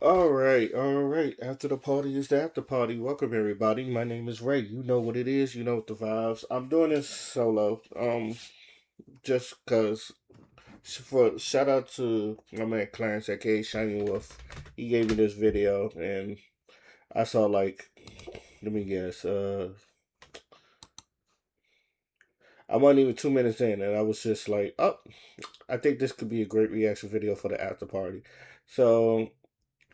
All right. After the party is the after party. Welcome everybody. My name is Ray. You know what it is. You know what the vibes. I'm doing this solo. Just cause for shout out to my man Clarence, aka Shiny Wolf. He gave me this video, and I saw like, let me guess. I wasn't even 2 minutes in, and I was just like, oh, I think this could be a great reaction video for the after party. So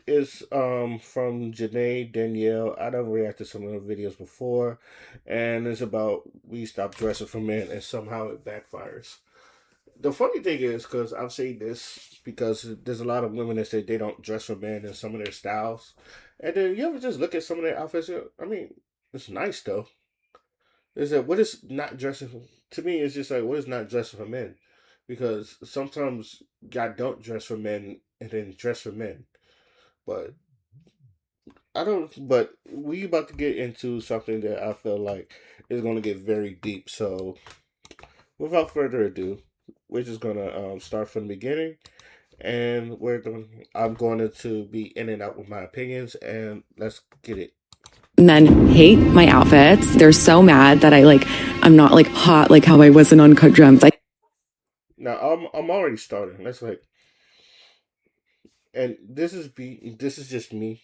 is from Janae Danielle. I done reacted to some of the videos before, and it's about we stop dressing for men, and somehow it backfires. The funny thing is, because I've seen this, because there's a lot of women that say they don't dress for men in some of their styles, and then you ever just look at some of their outfits? I mean, it's nice though. Is that what is not dressing for? To me, it's just like what is not dressing for men, because sometimes God don't dress for men and then dress for men, but I don't, but we about to get into something that I feel like is going to get very deep. So, without further ado, we're just gonna start from the beginning, and I'm going to be in and out with my opinions, and let's get it. Men hate my outfits. They're so mad that I'm not like hot like how I was in Uncut Gems. Now, I'm already starting. That's like, and this is just me,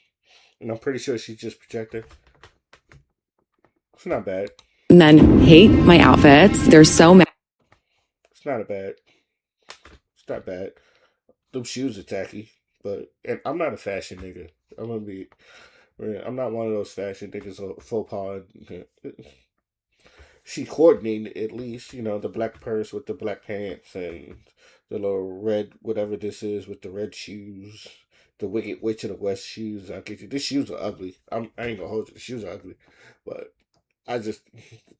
and I'm pretty sure she's just projecting. It's not bad. Men hate my outfits. They're so mad. It's not a bad. It's not bad. Those shoes are tacky, but and I'm not a fashion nigga. I'm gonna be. I'm not one of those fashion niggas or faux pas. She coordinated at least, the black purse with the black pants and the little red whatever this is with the red shoes. The Wicked Witch of the West shoes. I get you. These shoes are ugly. I ain't gonna hold you. The shoes are ugly, but I just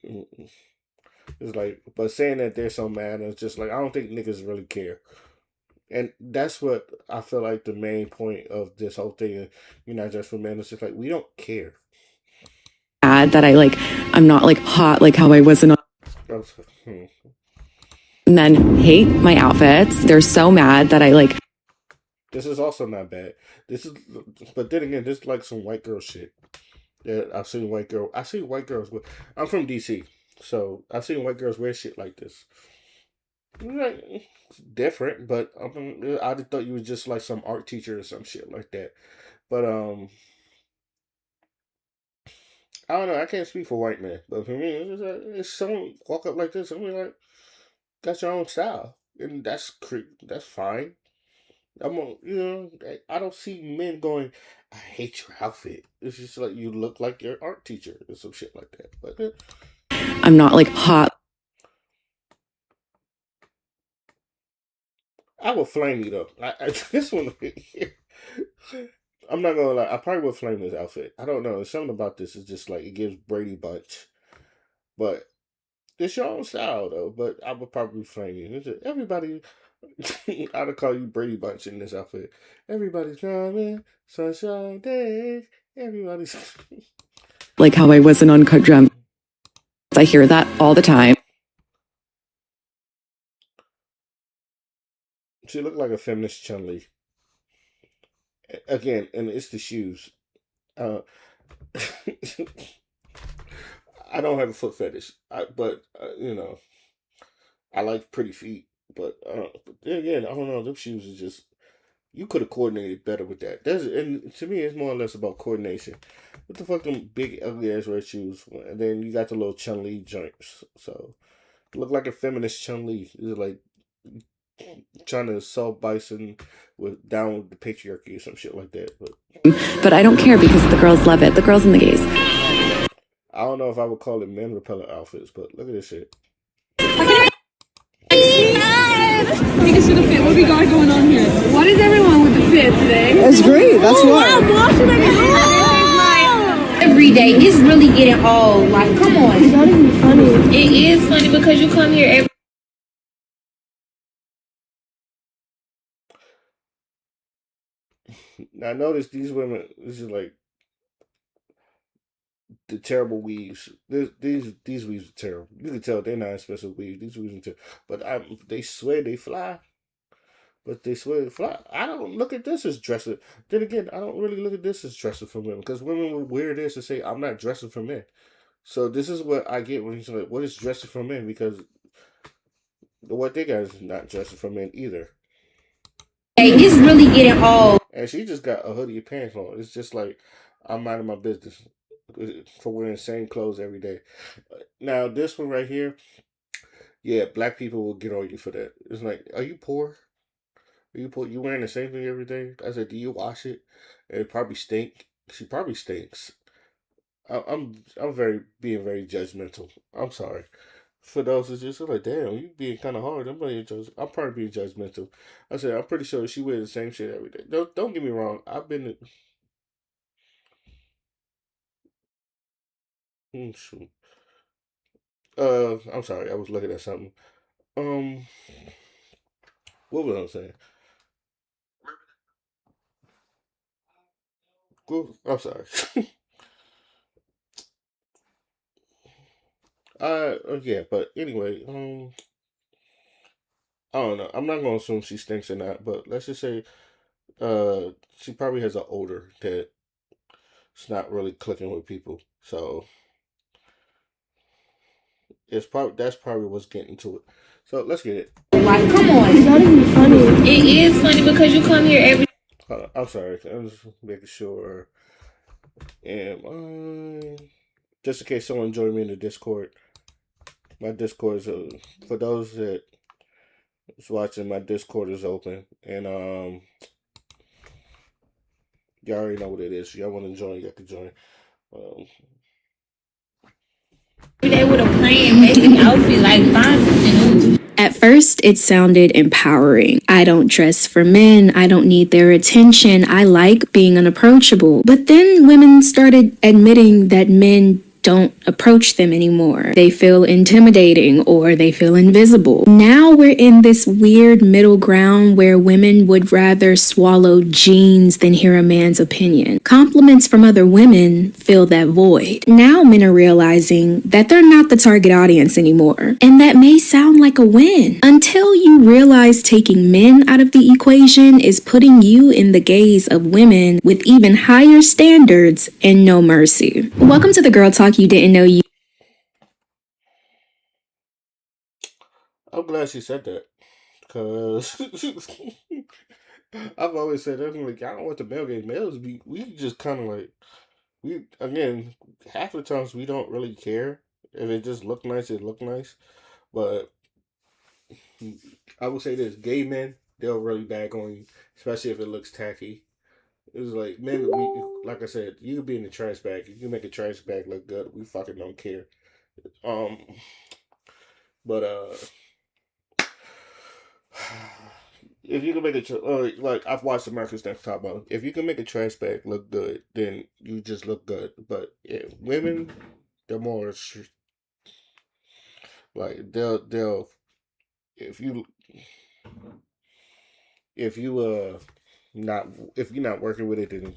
it's like, but saying that they're so mad, it's just like I don't think niggas really care. And that's what I feel like the main point of this whole thing is, not just for men. It's just like we don't care. That I'm not like hot like how I was in. Hmm. Men hate my outfits. They're so mad that This is also not bad. This is, but then again, this is like some white girl shit. Yeah, I've seen white girl. I see white girls. I'm from DC, so I've seen white girls wear shit like this. Like, it's different, but I just thought you was just like some art teacher or some shit like that. But I don't know. I can't speak for white men, but for me, it's someone walk up like this, and be like, got your own style, and that's fine. I don't see men going, I hate your outfit. It's just like you look like your art teacher or some shit like that. But I'm not like hot. I will flame you though. This one, I'm not gonna lie. I probably would flame this outfit. I don't know. There's something about this is just like it gives Brady Bunch, but it's your own style though. But I would probably flame you. Everybody, I'd call you Brady Bunch in this outfit. Everybody's coming, sunshine days. Everybody's Like how I was in Uncut Gems. I hear that all the time. She looked like a feminist Chun Li. Again, and it's the shoes. Uh, I don't have a foot fetish, but I like pretty feet. But then again, I don't know. Them shoes are just you could have coordinated better with that. And to me, it's more or less about coordination. What the fuck, them big ugly ass red shoes, and then you got the little Chun Li joints. So look like a feminist Chun Li. It's like trying to assault Bison with down with the patriarchy or some shit like that. But I don't care because the girls love it. The girls and the gays. I don't know if I would call it men repellent outfits, but look at this shit. Take us to the fit. What we got going on here? What is everyone with the fit today? It's great. That's why. Every day, it's really getting old. Like, come on. It's not even funny. It is funny because you come here every. Now, I notice these women. This is like the terrible weaves. These weaves are terrible. You can tell they're not expensive weaves. These weaves are terrible. But they swear they fly. But they swear fly. I don't look at this as dressing. Then again, I don't really look at this as dressing for women because women will wear this and say I'm not dressing for men. So this is what I get when he's like, "What is dressing for men?" Because what they got is not dressing for men either. Hey, it's really getting old. And she just got a hoodie and pants on. It's just like I'm minding my business for wearing the same clothes every day. Now this one right here, yeah, black people will get on you for that. It's like, are you poor? Are you poor? You wearing the same thing every day? I said, do you wash it? It probably stink. She probably stinks. I'm very being very judgmental. I'm sorry. For those who just like, damn, you being kind of hard. I'm probably being judgmental. I said, I'm pretty sure she wears the same shit every day. Don't get me wrong. I've been. Shoot. I'm sorry. I was looking at something. Um, what was I saying? I'm sorry. Yeah, but anyway, I don't know. I'm not gonna assume she stinks or not, but let's just say, she probably has an odor that's not really clicking with people. So it's probably that's probably what's getting to it. So let's get it. Like, come on. It's not even funny. It is funny because you come here every. I'm sorry. I'm just making sure. And just in case someone joined me in the Discord, my Discord is for those that is watching. My Discord is open, and y'all already know what it is. Y'all want to join? You can join. day with a plan, basic outfit, like find something new. At first, it sounded empowering. I don't dress for men. I don't need their attention. I like being unapproachable. But then women started admitting that men don't approach them anymore. They feel intimidating or they feel invisible. Now we're in this weird middle ground where women would rather swallow jeans than hear a man's opinion. Compliments from other women fill that void. Now men are realizing that they're not the target audience anymore. And that may sound like a win until you realize taking men out of the equation is putting you in the gaze of women with even higher standards and no mercy. Welcome to the Girl Talk You Didn't Know You. I'm glad she said that because I've always said that. I'm like, I don't want the male gaze. Males be we just kind of like we again half of the times we don't really care if it just look nice. It look nice, but I would say this: gay men they'll really bag on you, especially if it looks tacky. It's like men, like I said, you could be in the trash bag. You can make a trash bag look good. We fucking don't care. Um, but if you can make like I've watched America's Next Top Model. If you can make a trash bag look good, then you just look good. But yeah, women, they're more like they'll if you if you not if you're not working with it, then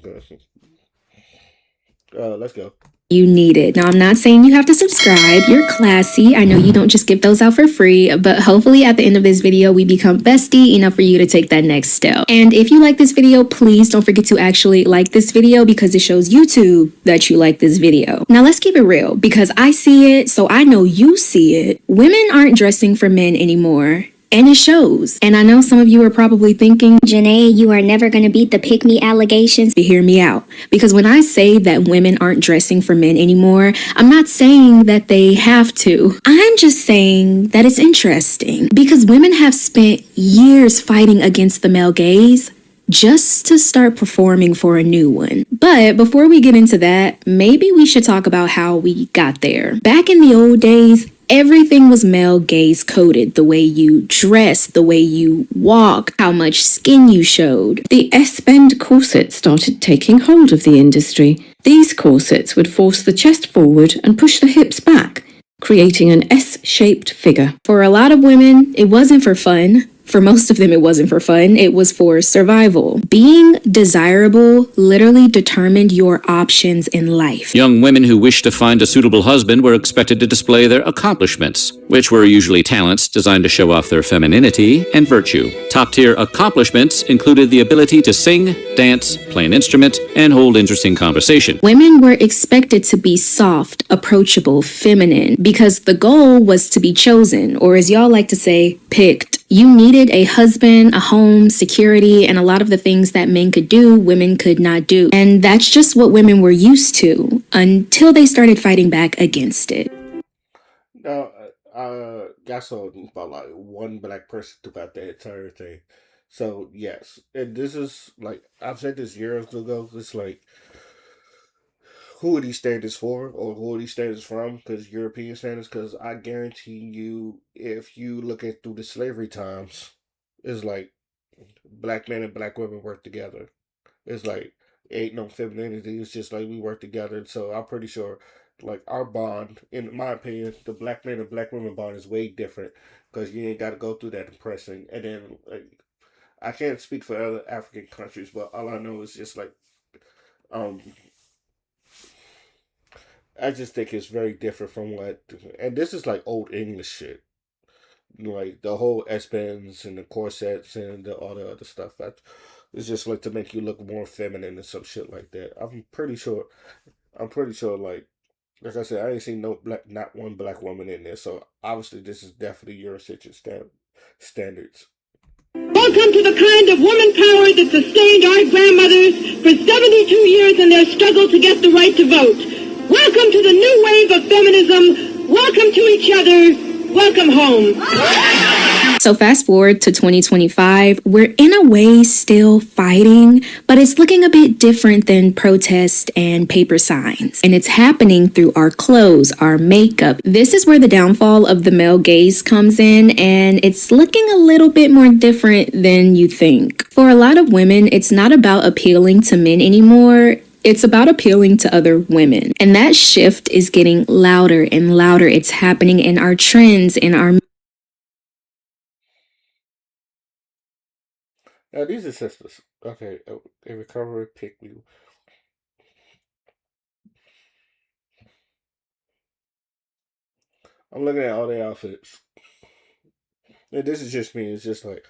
let's go. You need it. Now, I'm not saying you have to subscribe. You're classy. I know you don't just give those out for free, but hopefully at the end of this video, we become bestie enough for you to take that next step. And if you like this video, please don't forget to actually like this video because it shows YouTube that you like this video. Now, let's keep it real because I see it, so I know you see it. Women aren't dressing for men anymore. And it shows. And I know some of you are probably thinking, Janae, you are never going to beat the pick me allegations. But hear me out. Because when I say that women aren't dressing for men anymore, I'm not saying that they have to. I'm just saying that it's interesting. Because women have spent years fighting against the male gaze just to start performing for a new one. But before we get into that, maybe we should talk about how we got there. Back in the old days, everything was male gaze coded. The way you dressed, the way you walk, how much skin you showed. The S-bend corset started taking hold of the industry. These corsets would force the chest forward and push the hips back, creating an S-shaped figure. For a lot of women, it wasn't for fun. For most of them, it wasn't for fun, it was for survival. Being desirable literally determined your options in life. Young women who wished to find a suitable husband were expected to display their accomplishments, which were usually talents designed to show off their femininity and virtue. Top-tier accomplishments included the ability to sing, dance, play an instrument, and hold interesting conversation. Women were expected to be soft, approachable, feminine, because the goal was to be chosen, or as y'all like to say, picked. You needed a husband, a home, security, and a lot of the things that men could do, women could not do. And that's just what women were used to until they started fighting back against it. Now, I saw about like one black person throughout the entire thing. So yes, and this is like I've said this years ago. It's like who are these standards for, or who are these standards from? Because European standards. Because I guarantee you, if you look at through the slavery times, it's like black men and black women work together. It's like ain't no femininity. It's just like we work together. So I'm pretty sure, like our bond, in my opinion, the black men and black women bond is way different because you ain't got to go through that depressing. And then like, I can't speak for other African countries, but all I know is just like um I just think it's very different from what, and this is like old English shit, like the whole S bends and the corsets and all the other stuff. It's just like to make you look more feminine and some shit like that. I'm pretty sure. I'm pretty sure. Like I said, I ain't seen no black, not one black woman in there. So obviously, this is definitely Eurocentric standards. Welcome to the kind of woman power that sustained our grandmothers for 72 years in their struggle to get the right to vote. Welcome to the new wave of feminism. Welcome to each other. Welcome home. So fast forward to 2025, we're in a way still fighting, but it's looking a bit different than protest and paper signs. And it's happening through our clothes, our makeup. This is where the downfall of the male gaze comes in, and it's looking a little bit more different than you think. For a lot of women, it's not about appealing to men anymore. It's about appealing to other women. And that shift is getting louder and louder. It's happening in our trends, in our... Now these are sisters. Okay, they recover pick me. I'm looking at all their outfits. And this is just me. It's just like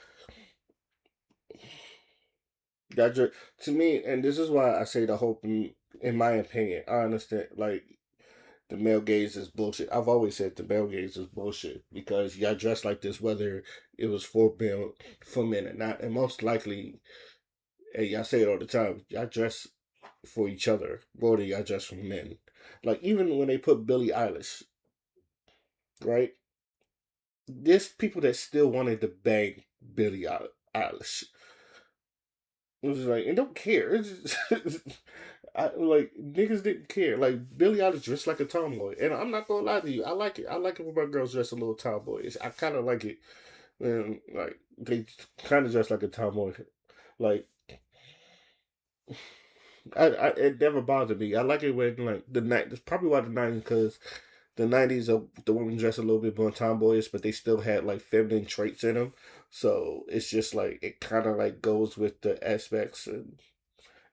to me, and this is why I say the hope. In my opinion, I understand like the male gaze is bullshit. I've always said the male gaze is bullshit because y'all dress like this whether it was for men or not, and most likely, and y'all say it all the time, y'all dress for each other more than y'all dress for men. Like even when they put Billie Eilish, right? There's people that still wanted to bang Billie Eilish. It was like, and don't care. It's just, like niggas didn't care. Like Billie Eilish dressed like a tomboy, and I'm not gonna lie to you. I like it. I like it when my girls dress a little tomboyish. I kind of like it, and like they kind of dress like a tomboy. Like it never bothered me. I like it when like the night. That's probably why the '90s, because the '90s the women dress a little bit more tomboyish, but they still had like feminine traits in them. So it's just like it kind of like goes with the aspects, and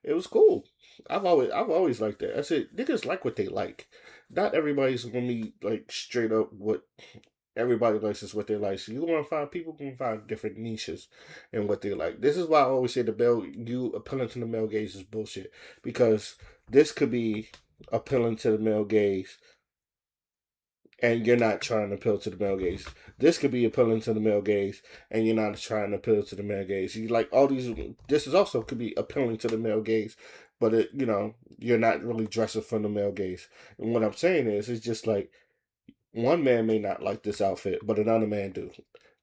it was cool. I've always liked that. I said niggas like what they like. Not everybody's gonna be like straight up what everybody likes is what they like. So you gonna find people gonna find different niches and what they like. This is why I always say you appealing to the male gaze is bullshit. Because this could be appealing to the male gaze and you're not trying to appeal to the male gaze. This could be appealing to the male gaze, and you're not trying to appeal to the male gaze. You like all these. This is also could be appealing to the male gaze, but you're not really dressing for the male gaze. And what I'm saying is, it's just like one man may not like this outfit, but another man do.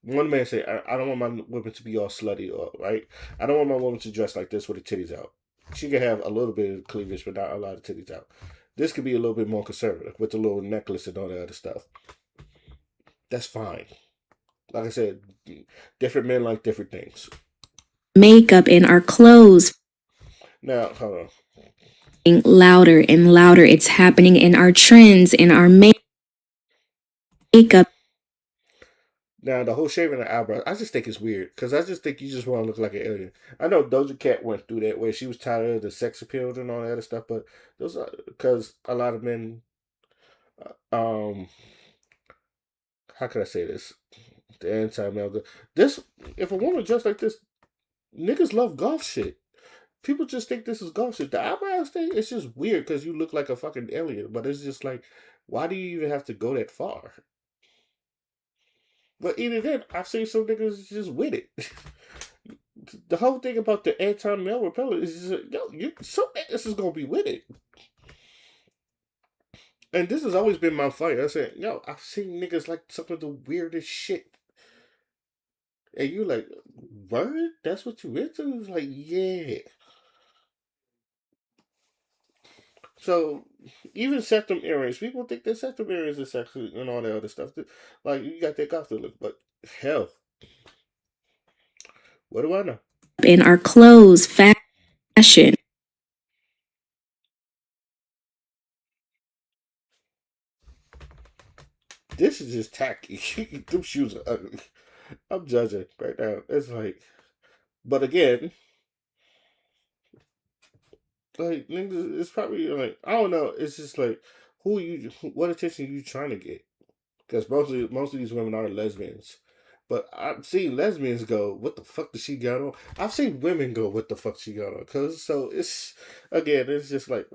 One man say, I don't want my woman to be all slutty, or right. I don't want my woman to dress like this with the titties out. She can have a little bit of cleavage, but not a lot of titties out. This could be a little bit more conservative with the little necklace and all that other stuff. That's fine. Like I said, different men like different things. Makeup and our clothes. Now, hold on. Louder and louder. It's happening in our trends, in our makeup. Now the whole shaving the eyebrows, I just think it's weird because I just think you just want to look like an alien. I know Doja Cat went through that where she was tired of the sex appeal and all that other stuff, but those are because a lot of men, um, how can I say this? The anti-male. This if a woman dressed like this, niggas love golf shit. People just think this is golf shit. The eyebrows thing, it's just weird because you look like a fucking alien. But it's just like, why do you even have to go that far? But even then, I've seen some niggas just with it. The whole thing about the anti-male repellent is just, some niggas is gonna be with it. And this has always been my fight. I said, I've seen niggas like some of the weirdest shit. And you like, word? That's what you into? It's like, yeah. So even septum earrings, people think that septum earrings is sexy and all that other stuff. Like you got that goth look, but hell, what do I know? In our clothes, fashion. This is just tacky. Them shoes are ugly. I'm judging right now. It's like, but again, like niggas, it's probably like I don't know. It's just like what attention are you trying to get? Because most of these women are lesbians. But I've seen lesbians go, what the fuck does she got on? I've seen women go, what the fuck she got on? So it's, again, it's just like,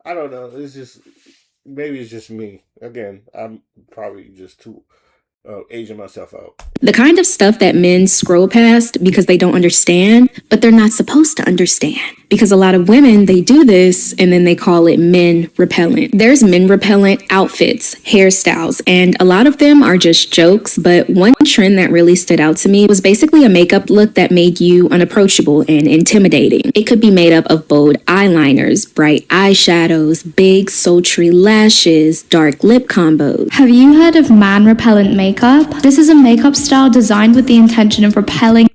I don't know. It's just, maybe it's just me. Again, I'm probably just too aging myself out. The kind of stuff that men scroll past because they don't understand, but they're not supposed to understand. Because a lot of women, they do this and then they call it men repellent. There's men repellent outfits, hairstyles, and a lot of them are just jokes. But one trend that really stood out to me was basically a makeup look that made you unapproachable and intimidating. It could be made up of bold eyeliners, bright eyeshadows, big sultry lashes, dark lip combos. Have you heard of man repellent makeup? This is a makeup style designed with the intention of repelling.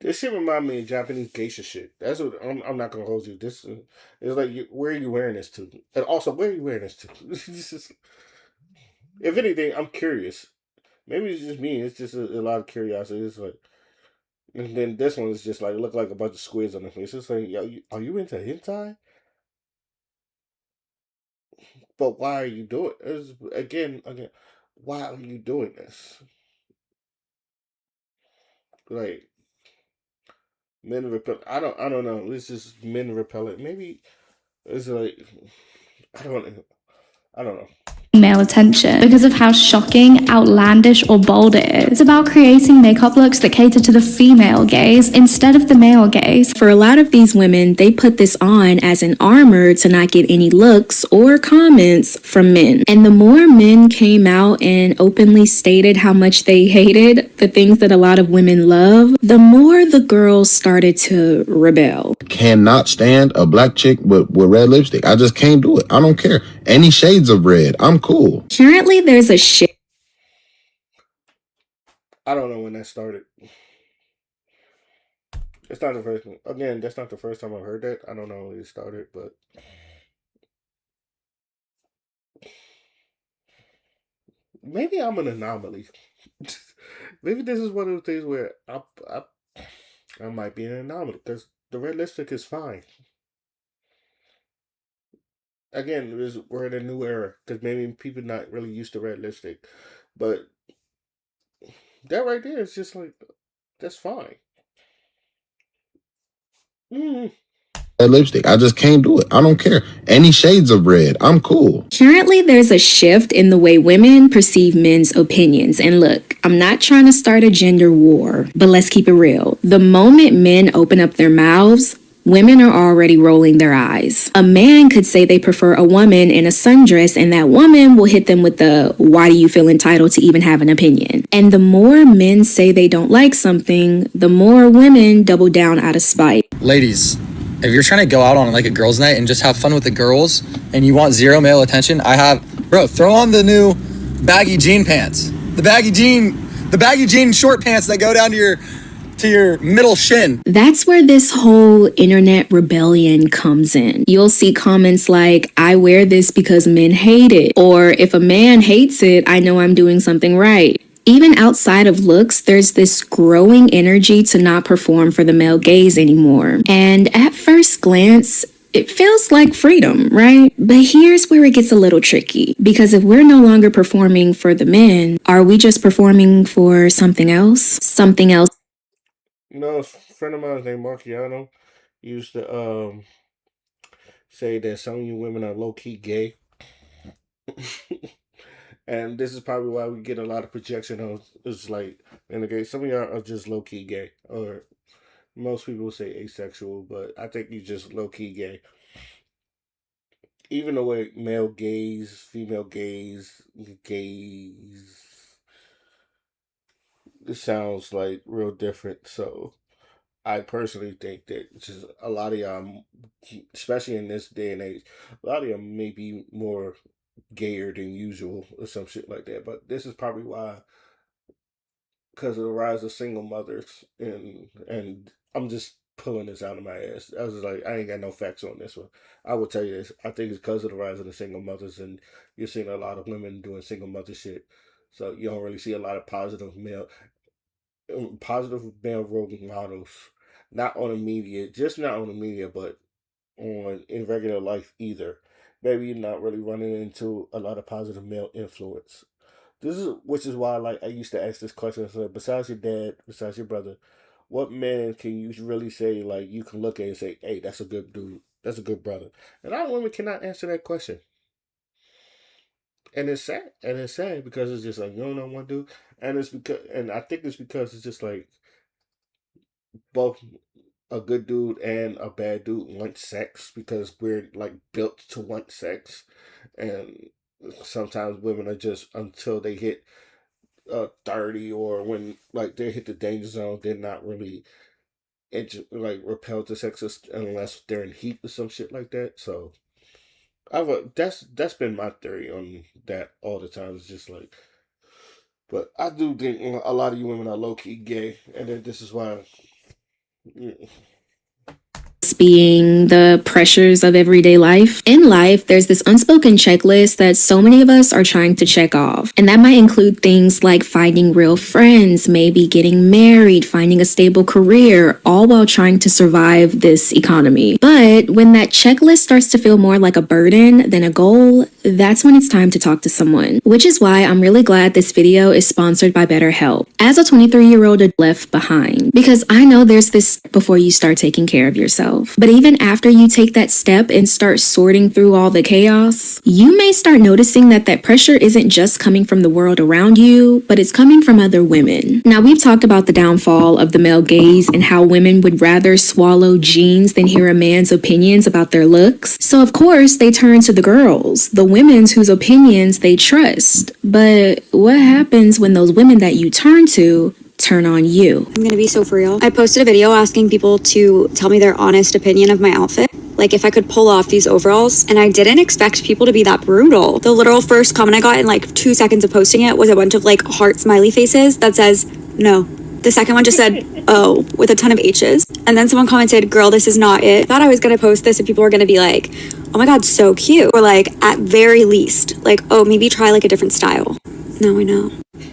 This shit remind me of Japanese geisha shit. That's what I'm not gonna hold you. This is like, where are you wearing this to? And also, where are you wearing this to? If anything, I'm curious. Maybe it's just me. It's just a lot of curiosity. It's like, and then this one is just like look like a bunch of squids on the face. It's like, are you into hentai? But why are you doing? Again, why are you doing this? Like. Men repellent. I don't know. This is men repellent. Maybe it's like I don't know. Male attention because of how shocking, outlandish, or bold it is. It's about creating makeup looks that cater to the female gaze instead of the male gaze. For a lot of these women, they put this on as an armor to not get any looks or comments from men. And the more men came out and openly stated how much they hated the things that a lot of women love, the more the girls started to rebel. Cannot stand a black chick with red lipstick. I just can't do it. I don't care. Any shades of red, I'm cool. Currently, there's a shift. I don't know when that started. It's not the first one. Again, that's not the first time I've heard that. I don't know when it started, but maybe I'm an anomaly. Maybe this is one of the things where I might be an anomaly because the red lipstick is fine. Again, we're in a new era because maybe people not really used to red lipstick, but that right there is just like that's fine. Red lipstick, I just can't do it. I don't care. Any shades of red, I'm cool. Currently, there's a shift in the way women perceive men's opinions. And look, I'm not trying to start a gender war, but let's keep it real. The moment men open up their mouths, women are already rolling their eyes. A man could say they prefer a woman in a sundress, and that woman will hit them with the, why do you feel entitled to even have an opinion? And the more men say they don't like something, the more women double down out of spite. Ladies, if you're trying to go out on like a girls' night and just have fun with the girls and you want zero male attention, throw on the new baggy jean pants. The baggy jean short pants that go down to your middle shin. That's where this whole internet rebellion comes in. You'll see comments like, I wear this because men hate it. Or if a man hates it, I know I'm doing something right. Even outside of looks, there's this growing energy to not perform for the male gaze anymore. And at first glance, it feels like freedom, right? But here's where it gets a little tricky. Because if we're no longer performing for the men, are we just performing for something else? Something else. You know, a friend of mine named Marciano used to say that some of you women are low-key gay. And this is probably why we get a lot of projection on, it's like, in the gay, some of y'all are just low-key gay. Or most people will say asexual, but I think you just low-key gay. Even the way male gaze, female gaze, it sounds like real different. So I personally think that just a lot of y'all, especially in this day and age, a lot of y'all may be more gayer than usual or some shit like that. But this is probably why, because of the rise of single mothers, and I'm just pulling this out of my ass. I was just like, I ain't got no facts on this one. I will tell you this. I think it's because of the rise of the single mothers, and you're seeing a lot of women doing single mother shit. So you don't really see a lot of positive male role models, not on the media, just not on the media, but in regular life either. Maybe you're not really running into a lot of positive male influence. Which is why, like, I used to ask this question. So besides your dad, besides your brother, what man can you really say, like, you can look at and say, hey, that's a good dude, that's a good brother? And a lot of women cannot answer that question. And it's sad. And it's sad because it's just like, you don't know one dude. And I think it's because it's just like both a good dude and a bad dude want sex, because we're like built to want sex. And sometimes women are just, until they hit 30, or when like they hit the danger zone, they're not really repelled to sex unless they're in heat or some shit like that. So that's been my theory on that all the time. It's just like, but I do think a lot of you women are low-key gay, and then this is why. Being the pressures of everyday life. In life, there's this unspoken checklist that so many of us are trying to check off. And that might include things like finding real friends, maybe getting married, finding a stable career, all while trying to survive this economy. But when that checklist starts to feel more like a burden than a goal, that's when it's time to talk to someone. Which is why I'm really glad this video is sponsored by BetterHelp. As a 23-year-old left behind, because I know there's this before you start taking care of yourself. But even after you take that step and start sorting through all the chaos, you may start noticing that pressure isn't just coming from the world around you, but it's coming from other women. Now, we've talked about the downfall of the male gaze and how women would rather swallow jeans than hear a man's opinions about their looks. So of course, they turn to the girls, the women whose opinions they trust. But what happens when those women that you turn to turn on you? I'm gonna be so for real. I posted a video asking people to tell me their honest opinion of my outfit. Like if I could pull off these overalls, and I didn't expect people to be that brutal. The literal first comment I got in like 2 seconds of posting it was a bunch of like heart smiley faces that says, no. The second one just said, oh, with a ton of H's. And then someone commented, girl, this is not it. I thought I was gonna post this and people were gonna be like, oh my God, so cute. Or like, at very least, like, oh, maybe try like a different style. No, I know.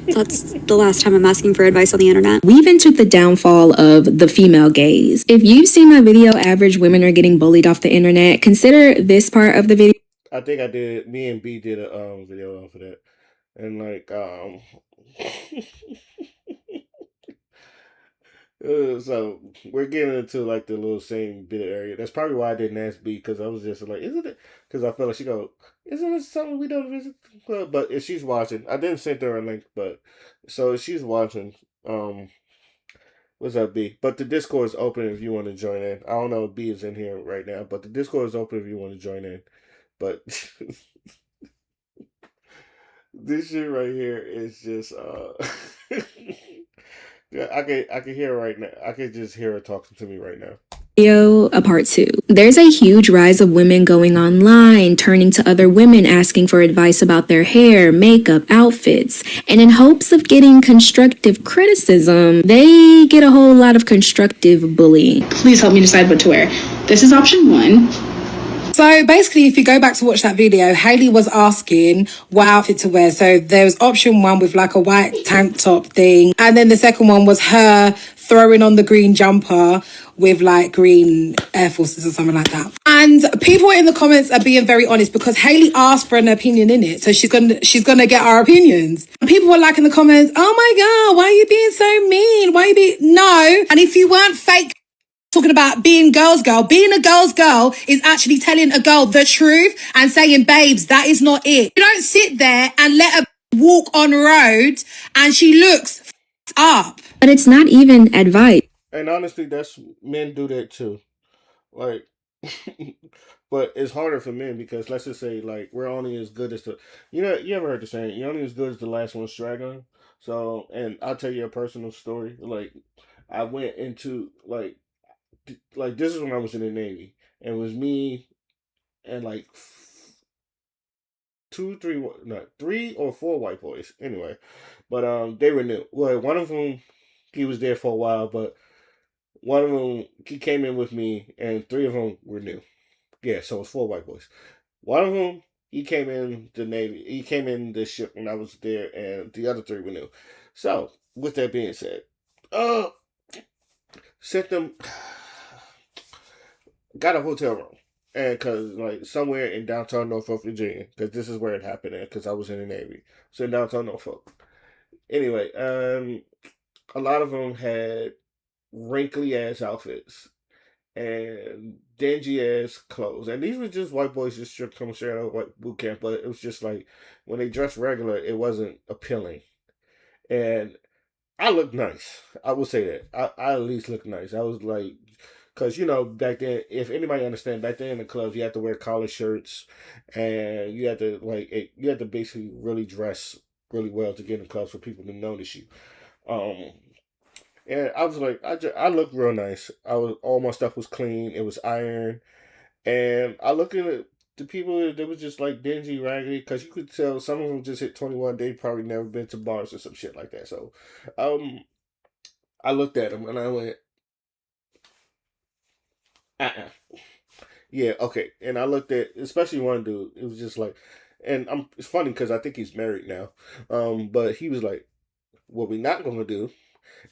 That's the last time I'm asking for advice on the internet. We've entered the downfall of the female gaze. If you've seen my video, average women are getting bullied off the internet, consider this part of the video. I think I did, me and B did a video off of that. And like, so we're getting into like the little same bit of area. That's probably why I didn't ask B, because I was just like, isn't it? Because I felt like she go, isn't it something we don't visit? But if she's watching, I didn't send her a link, but so if she's watching, what's up, B? But the Discord is open if you want to join in. I don't know if B is in here right now, but the Discord is open if you want to join in. But this shit right here is just I can hear her right now. I can just hear her talking to me right now. Video, a part 2. There's a huge rise of women going online, turning to other women asking for advice about their hair, makeup, outfits, and in hopes of getting constructive criticism, they get a whole lot of constructive bullying. Please help me decide what to wear. This is option 1. So basically, if you go back to watch that video, Hailey was asking what outfit to wear. So there was option 1 with like a white tank top thing. And then the second one was her throwing on the green jumper with like green Air Forces or something like that. And people in the comments are being very honest because Hailey asked for an opinion in it. So she's gonna get our opinions. And people were like in the comments, oh my God, why are you being so mean? Why are you being... No. And if you weren't fake talking about being girl's girl, being a girl's girl is actually telling a girl the truth and saying, babes, that is not it. You don't sit there and let her walk on road and she looks up. But it's not even advice. And honestly, that's men do that too. Like, but it's harder for men because let's just say like we're only as good as the, you ever heard the saying, you're only as good as the last one straggling. So, and I'll tell you a personal story. Like, I went into like this is when I was in the Navy, and it was me and like three or four white boys. Anyway, but they were new. Well, one of them, he was there for a while, but one of them, he came in with me, and 3 of them were new. Yeah, so it was 4 white boys. One of them, he came in the Navy. He came in the ship when I was there, and the other 3 were new. So, with that being said, sent them, got a hotel room, and because like somewhere in downtown Norfolk, Virginia, because this is where it happened at, because I was in the Navy, so in downtown Norfolk. Anyway, a lot of them had wrinkly ass outfits and dingy ass clothes, and these were just white boys just coming straight out of white boot camp. But it was just like when they dressed regular, it wasn't appealing, and I looked nice. I will say that I at least looked nice. I was like, because back then, if anybody understand, back then in the clubs you had to wear collar shirts, and you had to basically really dress really well to get in the clubs for people to notice you. And I was like, I looked real nice. All my stuff was clean. It was ironed, and I looked at the people. They was just like dingy, raggedy, because you could tell some of them just hit 21. They probably never been to bars or some shit like that. So, I looked at them and I went, yeah, okay. And I looked at especially one dude. It was just like, and it's funny because I think he's married now. But he was like, what we not gonna do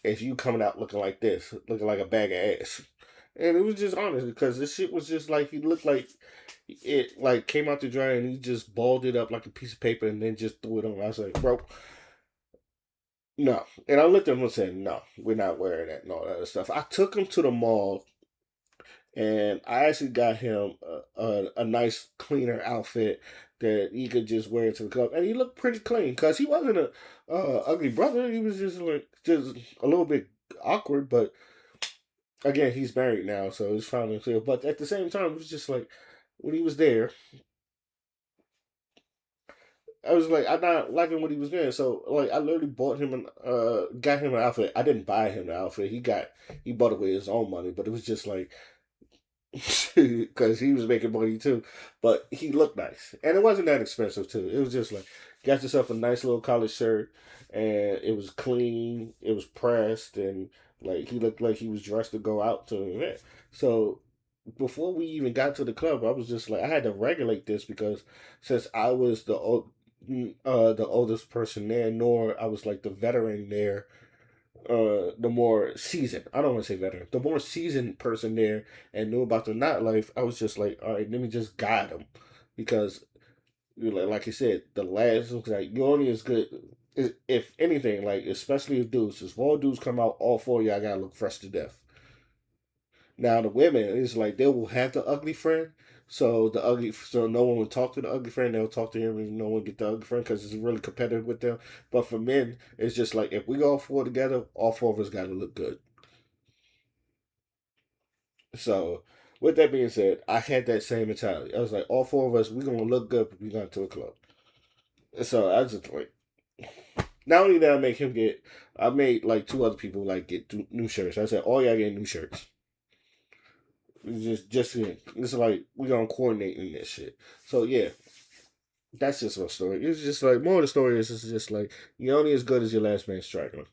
is you coming out looking like this, looking like a bag of ass. And it was just honest because this shit was just like he looked like it like came out the dryer and he just balled it up like a piece of paper and then just threw it on. I was like, bro, no. And I looked at him and said, no, we're not wearing that and all that other stuff. I took him to the mall and I actually got him a nice cleaner outfit that he could just wear to the club, and he looked pretty clean because he wasn't a ugly brother. He was just a little bit awkward, but again, he's married now, so it's fine and clear. But at the same time, it was just like when he was there, I was like, I'm not liking what he was doing. So like, I literally bought him got him an outfit. I didn't buy him the outfit. He bought it with his own money, but it was just like. Because he was making money too, but he looked nice, and it wasn't that expensive too. It was just like got yourself a nice little collar shirt, and it was clean, it was pressed, and like he looked like he was dressed to go out to an event. So before we even got to the club, I was just like I had to regulate this because since I was the oldest person there, nor I was like the veteran there. The more seasoned, I don't want to say veteran, the more seasoned person there and knew about the nightlife, I was just like, all right, let me just guide them because, like you said, the last like you're only as good, if anything, like especially if dudes, if all dudes come out, all 4 of y'all gotta look fresh to death. Now the women, it's like they will have the ugly friend, so no one will talk to the ugly friend. They'll talk to him, and no one get the ugly friend because it's really competitive with them. But for men, it's just like if we all 4 together, all 4 of us got to look good. So with that being said, I had that same mentality. I was like, all 4 of us, we're gonna look good when we got to a club. So I was just like, not only did I make him I made like 2 other people like get new shirts. I said, all y'all get new shirts. It's like we're gonna coordinate in this shit. So yeah, that's just my story. It's just like more of the story is it's just like you're only as good as your last man striker.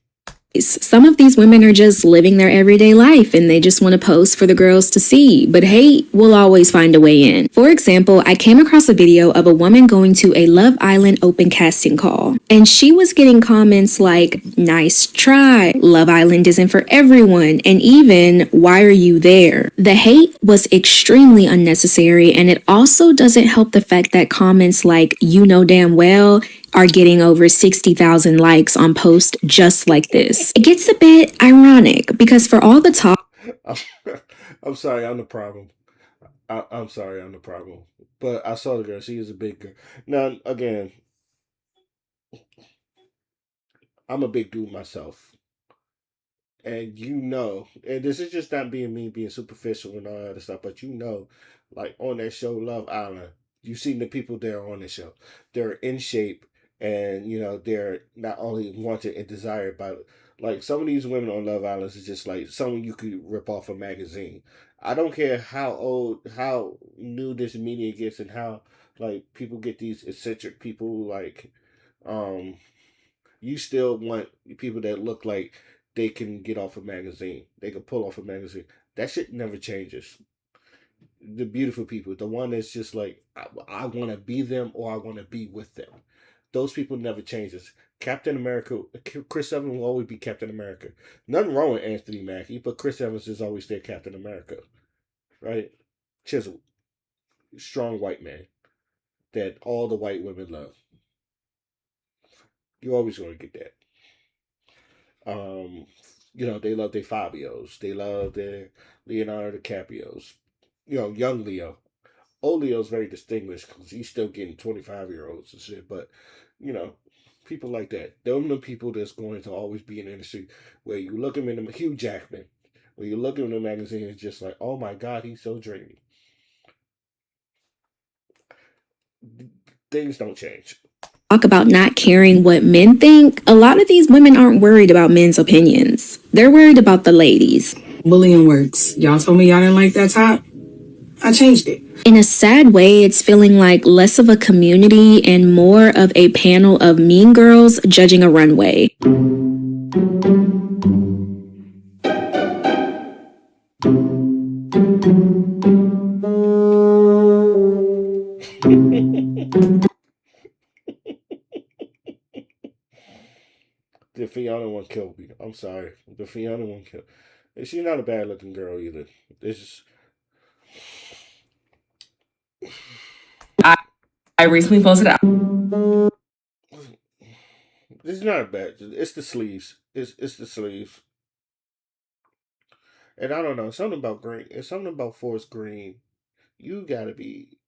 Some of these women are just living their everyday life and they just want to post for the girls to see, but hate will always find a way in. For example, I came across a video of a woman going to a Love Island open casting call, and she was getting comments like, "Nice try, Love Island isn't for everyone," and even, "Why are you there?" The hate was extremely unnecessary, and it also doesn't help the fact that comments like, "You know damn well," are getting over 60,000 likes on posts just like this. It gets a bit ironic because for all the talk, I'm sorry, I'm the problem. I'm sorry, I'm the problem. But I saw the girl. She is a big girl. Now, again, I'm a big dude myself. And and this is just not being me being superficial and all that other stuff, but like on that show, Love Island, you've seen the people there on the show. They're in shape and, they're not only wanted and desired by, like, some of these women on Love Island is just like someone you could rip off a magazine. I don't care how new this media gets and how, like, people get these eccentric people, like, um, you still want people that look like they can get off a magazine. They can pull off a magazine. That shit never changes. The beautiful people, the one that's just like, I want to be them or I want to be with them. Those people never changes. Captain America, Chris Evans will always be Captain America. Nothing wrong with Anthony Mackie, but Chris Evans is always their Captain America, right? Chiseled, strong white man that all the white women love. You're always going to get that. They love their Fabios. They love their Leonardo DiCaprios. Young Leo. Old Leo's very distinguished because he's still getting 25-year-olds and shit. But, you know, people like that. Those are the people that's going to always be in the industry where you look him in the Hugh Jackman. Where you look him in the magazine, it's just like, oh my God, he's so dreamy. Things don't change. Talk about not caring what men think, a lot of these women aren't worried about men's opinions. They're worried about the ladies. Bullying works. Y'all told me y'all didn't like that top. I changed it. In a sad way, it's feeling like less of a community and more of a panel of mean girls judging a runway. The Fiona one killed me. I'm sorry. The Fiona one killed. She's not a bad looking girl either. This is. I recently posted out. This is not bad. It's the sleeves. It's the sleeves. And I don't know. Something about green. It's something about forest green. You gotta be.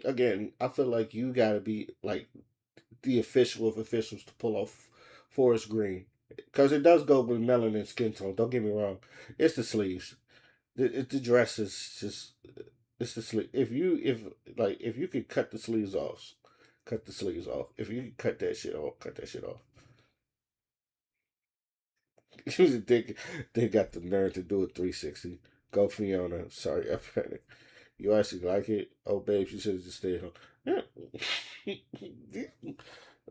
Again, I feel like you gotta be like the official of officials to pull off forest green because it does go with melanin skin tone. Don't get me wrong. It's the sleeves. The dress is just. It's the sleeve. If you could cut the sleeves off, cut the sleeves off. If you could cut that shit off, cut that shit off. they got the nerve to do a 360. Go Fiona. Sorry, I panicked. You actually like it? Oh, babe, you should have just stayed home. Yeah.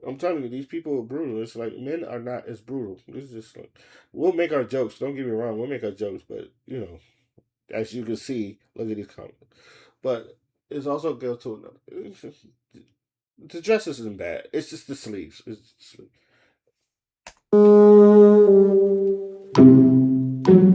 I'm telling you, these people are brutal. It's like men are not as brutal. This is just like, we'll make our jokes. Don't get me wrong, we'll make our jokes, but as you can see, look at these comments. But it's also goes to another. The dress isn't bad. It's just the sleeves. It's just the sleeves.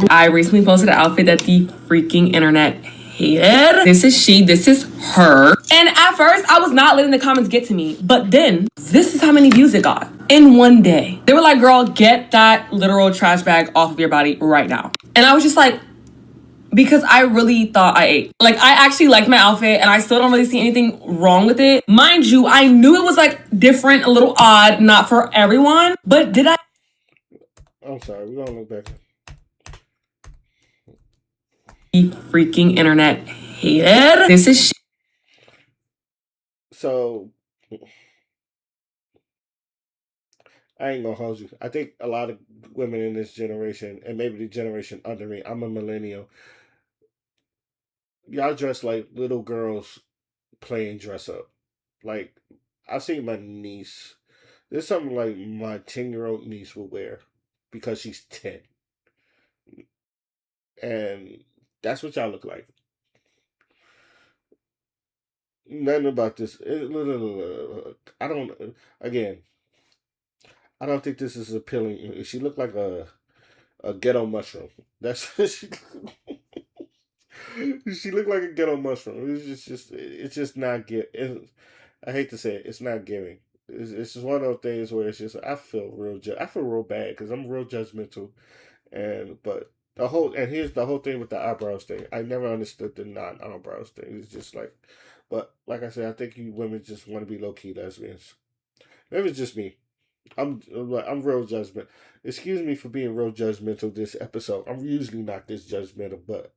I recently posted an outfit that the freaking internet hated. This is she, this is her. And at first, I was not letting the comments get to me. But then, this is how many views it got in one day. They were like, girl, get that literal trash bag off of your body right now. And I was just like, because I really thought I ate. Like, I actually liked my outfit and I still don't really see anything wrong with it. Mind you, I knew it was like different, a little odd, not for everyone. But did I? I'm sorry, we're gonna look back. The freaking internet hated. This is shit. So, I ain't gonna hold you. I think a lot of women in this generation, and maybe the generation under me, I'm a millennial, y'all dress like little girls playing dress up. Like, I've seen my niece This is something like my 10-year-old niece will wear because she's 10. And that's what y'all look like. Nothing about this. I don't, again, I don't think this is appealing. She looked like a ghetto mushroom. That's what she she looked like a ghetto mushroom. It's just not I hate to say it, it's not giving. It's just one of those things where it's just I feel real bad because I'm real judgmental, but here's the whole thing with the eyebrows thing. I never understood the non eyebrows thing. It's just like, but like I said, I think you women just want to be low key lesbians. Maybe it's just me. I'm real judgmental. Excuse me for being real judgmental this episode. I'm usually not this judgmental, but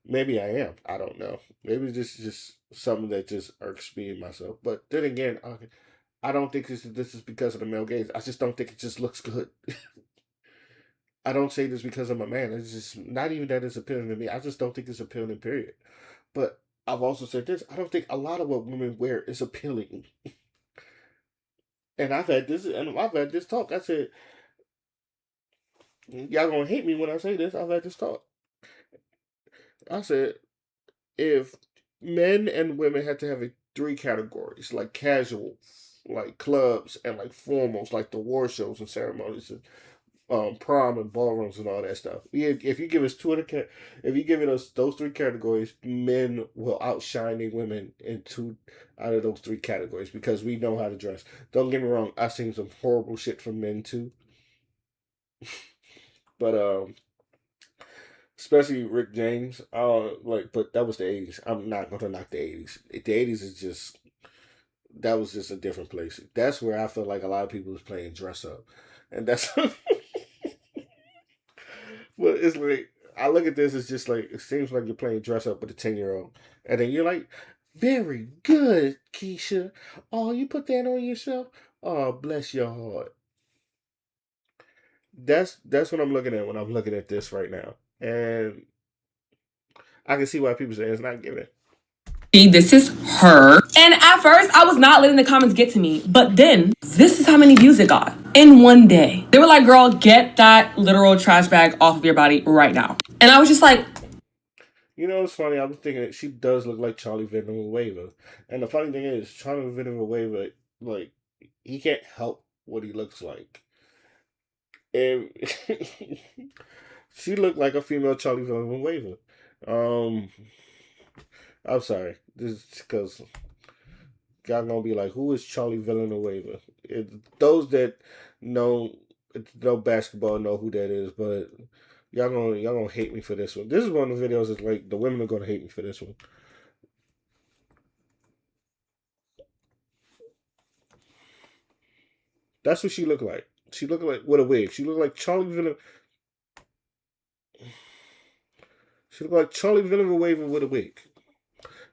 maybe I am. I don't know. Maybe this is just something that just irks me and myself. But then again, I don't think this is because of the male gaze. I just don't think it just looks good. I don't say this because I'm a man. It's just not even that it's appealing to me. I just don't think it's appealing, period. But I've also said this. I don't think a lot of what women wear is appealing. And I've had this talk. I said, y'all gonna hate me when I say this. I've had this talk. I said, if men and women had to have 3 categories, like casual, like clubs, and like formals, like the war shows and ceremonies, and prom and ballrooms and all that stuff. If you give us if you give us those 3 categories, men will outshine the women in 2 out of those 3 categories because we know how to dress. Don't get me wrong, I've seen some horrible shit from men too. But especially Rick James, but that was the 80s. I'm not gonna knock the 80s. The 80s is just, that was just a different place. That's where I feel like a lot of people was playing dress up. And that's well, it's like I look at this, it's just like it seems like you're playing dress up with a 10-year-old. And then you're like, very good, Keisha. Oh, you put that on yourself? Oh, bless your heart. That's what I'm looking at when I'm looking at this right now. And I can see why people say it's not giving. This is her. And at first, I was not letting the comments get to me. But then, this is how many views it got in one day. They were like, girl, get that literal trash bag off of your body right now. And I was just like, you know, it's funny. I was thinking that she does look like Charlie Villanueva. And the funny thing is, Charlie Villanueva, like, he can't help what he looks like. And she looked like a female Charlie Villanueva. I'm sorry. This is because y'all gonna be like, who is Charlie Villanueva? Those that know basketball know who that is, but y'all gonna hate me for this one. This is one of the videos that's like the women are gonna hate me for this one. That's what she looked like. She looked like with a wig. She looked like Charlie Villanueva. She looked like Charlie Villanueva with a wig.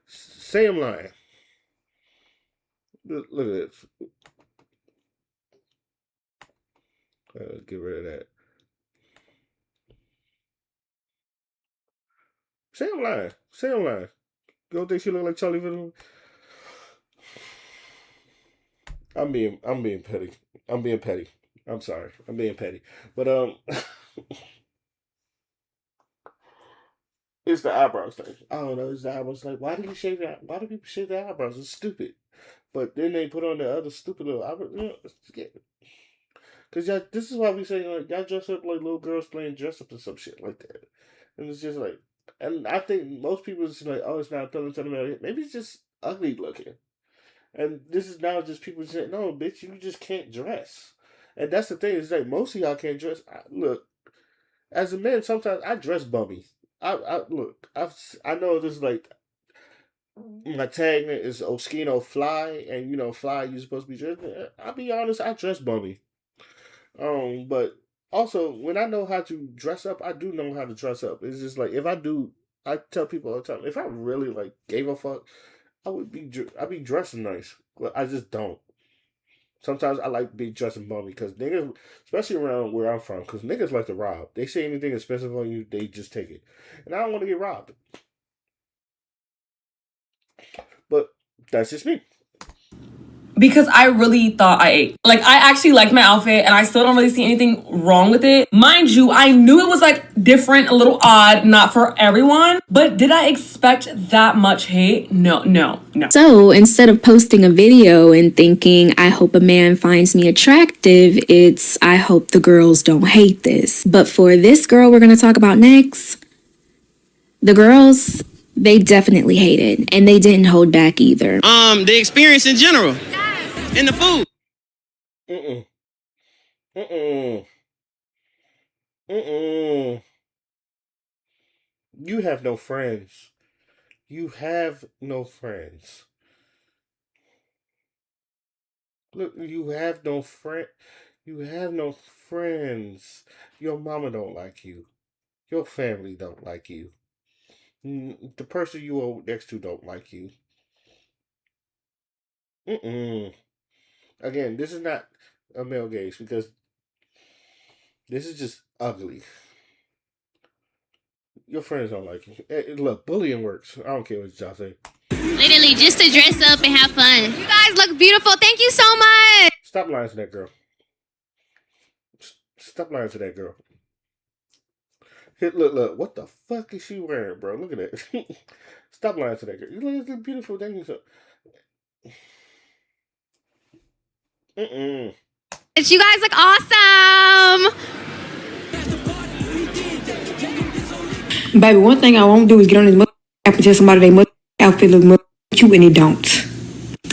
Say I'm lying. Look at this. Get rid of that. Say I'm lying. Say I'm lying. You don't think she look like Charlie Villanueva? I'm being petty. I'm being petty. I'm sorry. I'm being petty. But it's the eyebrows thing. I don't know. It's the eyebrows. Like, why do you shave that? Why do people shave their eyebrows? It's stupid. But then they put on the other stupid little eyebrows. You know, because this is why we say, like, y'all dress up like little girls playing dress up or some shit like that. And it's just like, and I think most people are just like, oh, it's not appealing to them. Maybe it's just ugly looking. And this is now just people saying, no, bitch, you just can't dress. And that's the thing, is like, most of y'all can't dress. Look, as a man, sometimes I dress bummy. I know this is like, my tag is Oskino Fly, and you know, Fly, you're supposed to be dressed. I'll be honest, I dress bummy. But also, when I know how to dress up, I do know how to dress up. It's just like, I tell people all the time, if I really like gave a fuck, I'd be dressing nice. But I just don't. Sometimes I like to be dressing bummy because niggas, especially around where I'm from, because niggas like to rob. They say anything expensive on you, they just take it. And I don't want to get robbed. But that's just me. because I really thought I ate. Like, I actually liked my outfit and I still don't really see anything wrong with it. Mind you, I knew it was like different, a little odd, not for everyone, but did I expect that much hate? No. So instead of posting a video and thinking, I hope a man finds me attractive, it's, I hope the girls don't hate this. But for this girl we're going to talk about next, the girls, they definitely hated, and they didn't hold back either. The experience in general, and the food. You have no friends. You have no friends. Look, you have no friend. You have no friends. Your mama don't like you. Your family don't like you. The person you are next to don't like you. Again, this is not a male gaze because this is just ugly. Your friends don't like you. Look, bullying works. I don't care what y'all say. Literally, just to dress up and have fun. You guys look beautiful. Thank you so much. Stop lying to that girl. Stop lying to that girl. Look. What the fuck is she wearing, bro? Look at that. Stop lying to that girl. You look at beautiful. Thank you so. You guys look awesome. Baby, one thing I won't do is get on this app and tell somebody they outfit look cute and it don't.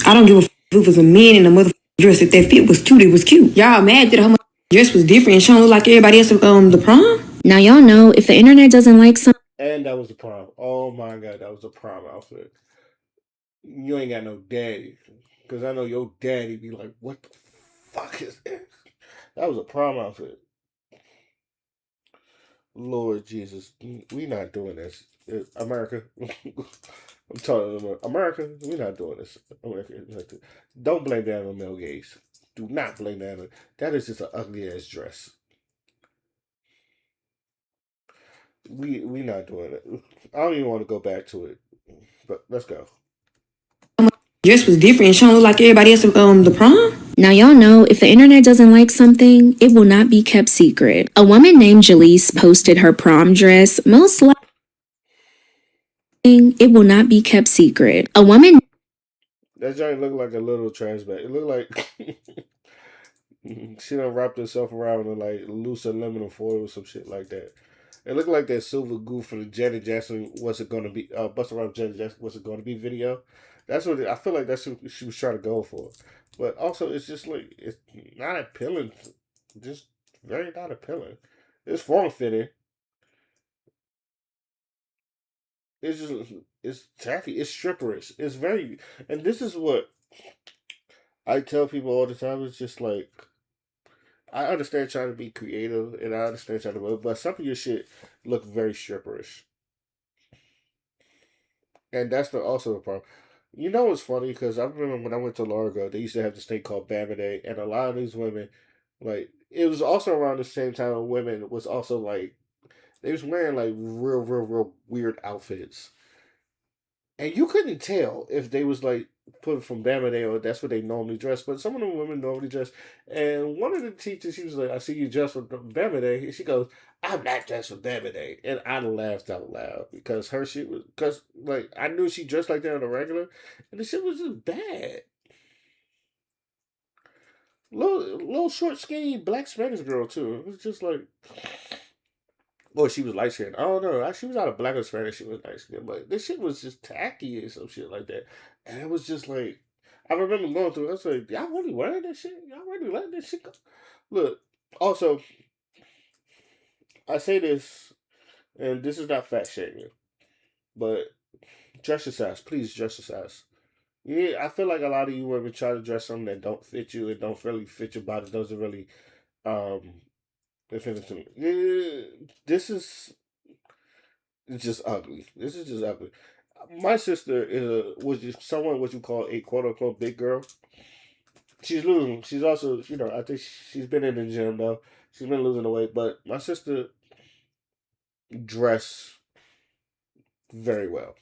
I don't give a if it was a man in a dress. If that fit was cute, it was cute. Y'all mad that her dress was different and she don't look like everybody else the prom? Now y'all know if the internet doesn't like something. And that was the prom. Oh my god, that was the prom outfit. You ain't got no daddy. Because I know your daddy be like, what the fuck is this? That was a prom outfit. Lord Jesus, we not doing this. America. I'm telling them, America, we're not doing this. America, don't blame that on male gaze. Do not blame that on. That is just an ugly ass dress. We not doing it. I don't even want to go back to it. But let's go. Dress was different and she don't look like everybody else the prom? Now y'all know if the internet doesn't like something, it will not be kept secret. A woman named Jalise posted her prom dress. Most likely, it will not be kept secret. A woman. That joint looked like a little trash bag. It looked like she done wrapped herself around in like loose aluminum foil or some shit like that. It looked like that silver goo for the Janet Jackson Was It Gonna Be Busta Rhymes Janet Jackson Was It Gonna Be video. That's what I feel like that's what she was trying to go for. But also it's just like it's not appealing. Just very not appealing. It's form fitting. It's just it's tacky. It's stripperish. It's very and this is what I tell people all the time. It's just like I understand trying to be creative and I understand trying to but some of your shit look very stripperish. And that's also the problem. You know what's funny? Because I remember when I went to Largo, they used to have this thing called Bamaday, and a lot of these women, like, it was also around the same time when women was also like, they was wearing like real weird outfits. And you couldn't tell if they was like put from Bamaday or that's what they normally dress. But some of the women normally dress. And one of the teachers, she was like, I see you dressed for Bamaday. And she goes, I'm not dressed for Bamaday. And I laughed out loud because her shit was, because like I knew she dressed like that on the regular. And the shit was just bad. Little short, skinny black Spanish girl too. It was just like, or she was light skinned. I don't know. She was out of black or Spanish. She was light skinned, but this shit was just tacky and some shit like that. And it was just like, I remember going through it. I was like, y'all really wearing this shit? Y'all really letting this shit go? Look, also, I say this, and this is not fat shaming, but dress your size. Please dress your size. Yeah, I feel like a lot of you women try to dress something that don't fit you and don't really fit your body. Doesn't really, this is just ugly. This is just ugly. My sister was just someone what you call a quote unquote big girl. She's losing. She's also, I think she's been in the gym though. She's been losing the weight, but my sister dress very well.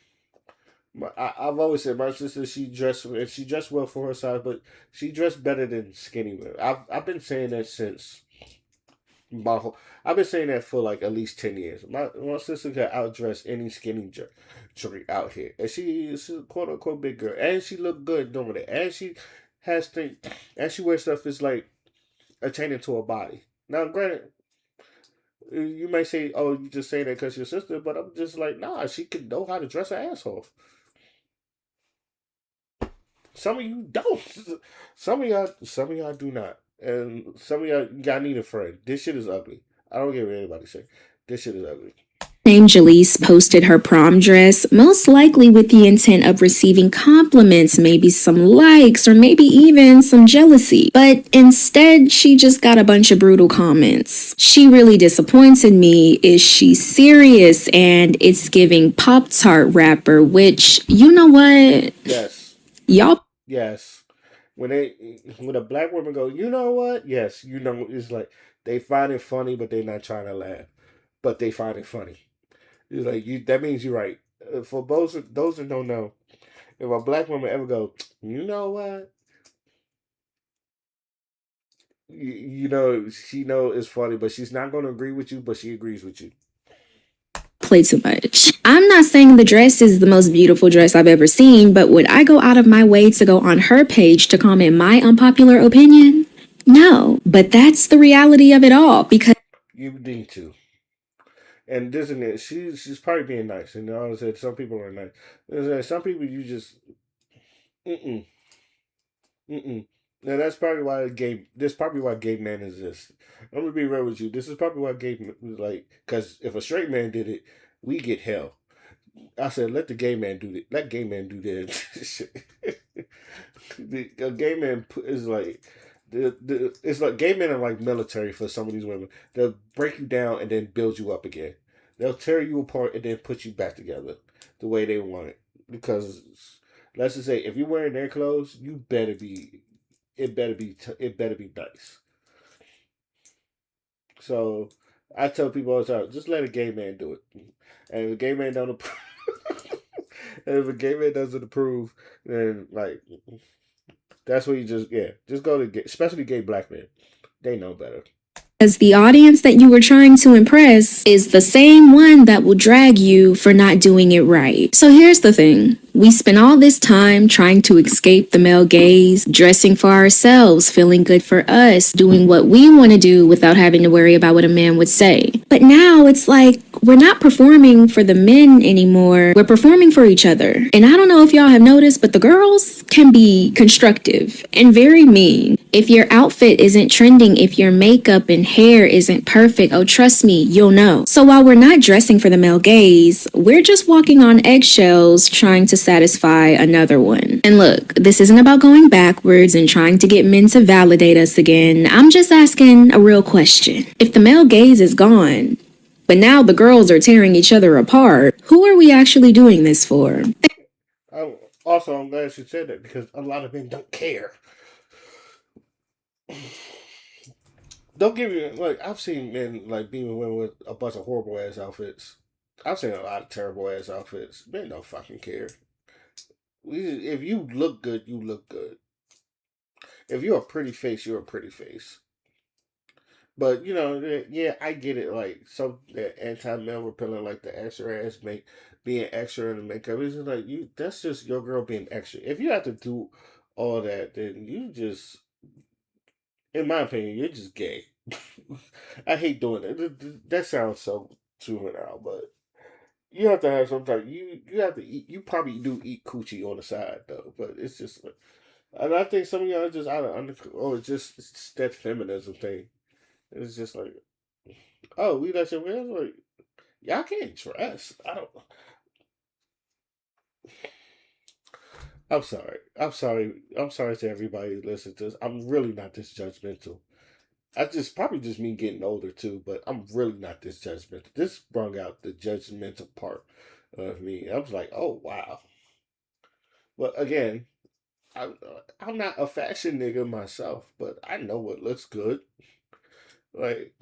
I've always said my sister, she dressed well for her size, but she dressed better than skinny women. I've been saying that since my whole, I've been saying that for like at least 10 years. My sister can outdress any skinny jerk out here, and she's a quote unquote big girl, and she look good doing it, and she has things, and she wears stuff that's like attaining to her body. Now, granted, you may say, "Oh, you just saying that because your sister," but I'm just like, nah, she can know how to dress her ass off. Some of you don't. Some of y'all do not, and some of y'all need a friend. This shit is ugly. I don't care what anybody say. This shit is ugly. Named Jaleese posted her prom dress, most likely with the intent of receiving compliments, maybe some likes, or maybe even some jealousy. But instead, she just got a bunch of brutal comments. She really disappointed me. Is she serious? And it's giving Pop-Tart rapper, which, you know what? Yes. Y'all. Yes. When a black woman go, you know what? Yes, you know, it's like they find it funny, but they're not trying to laugh. But they find it funny. It's like you. That means you're right. For those that don't know, if a black woman ever go, you know what? You know, she know it's funny, but she's not going to agree with you, but she agrees with you. Play too much. I'm not saying the dress is the most beautiful dress I've ever seen, but would I go out of my way to go on her page to comment my unpopular opinion? No, but that's the reality of it all because you need to. And isn't it? She's probably being nice, and I said some people are nice. Some people you just, mm. Now that's probably why gay. This probably why gay men exist. I'm gonna be real with you. This is probably why gay men, like, because if a straight man did it, we get hell. I said, let the gay man do it. Let gay man do that. A gay man is like, it's like gay men are like military for some of these women. They'll break you down and then build you up again. They'll tear you apart and then put you back together the way they want it. Because let's just say, if you're wearing their clothes, you better be. It better be nice. So I tell people all the time, just let a gay man do it. And if a gay man don't approve, and if a gay man doesn't approve, then like that's what you just go to gay, especially gay black men. They know better. Because the audience that you were trying to impress is the same one that will drag you for not doing it right. So here's the thing. We spend all this time trying to escape the male gaze, dressing for ourselves, feeling good for us, doing what we want to do without having to worry about what a man would say. But now it's like we're not performing for the men anymore. We're performing for each other. And I don't know if y'all have noticed, but the girls can be constructive and very mean. If your outfit isn't trending, if your makeup and hair isn't perfect, oh, trust me, you'll know. So while we're not dressing for the male gaze, we're just walking on eggshells trying to satisfy another one. And look, this isn't about going backwards and trying to get men to validate us again. I'm just asking a real question. If the male gaze is gone, but now the girls are tearing each other apart, who are we actually doing this for? I'm glad you said that because a lot of men don't care. Don't give me like I've seen men like being women with a bunch of horrible ass outfits. I've seen a lot of terrible ass outfits. Men don't fucking care. If you look good, you look good. If you're a pretty face, you're a pretty face. But you know, yeah, I get it. Like some anti-male repellent, like the extra ass make being extra in the makeup. It's just like you. That's just your girl being extra. If you have to do all that, then you just, in my opinion, you're just gay. I hate doing it. That sounds so juvenile, but you have to have some type. You have to eat. You probably do eat coochie on the side though, but it's just. And I think some of y'all are just out of it's just that feminism thing. It's just like, oh, we let your man like, y'all can't dress. I don't. I'm sorry. I'm sorry. I'm sorry to everybody who listens to this. I'm really not this judgmental. I just probably just me getting older too, but I'm really not this judgmental. This brought out the judgmental part of me. I was like, oh wow. But again, I'm not a fashion nigga myself, but I know what looks good. Like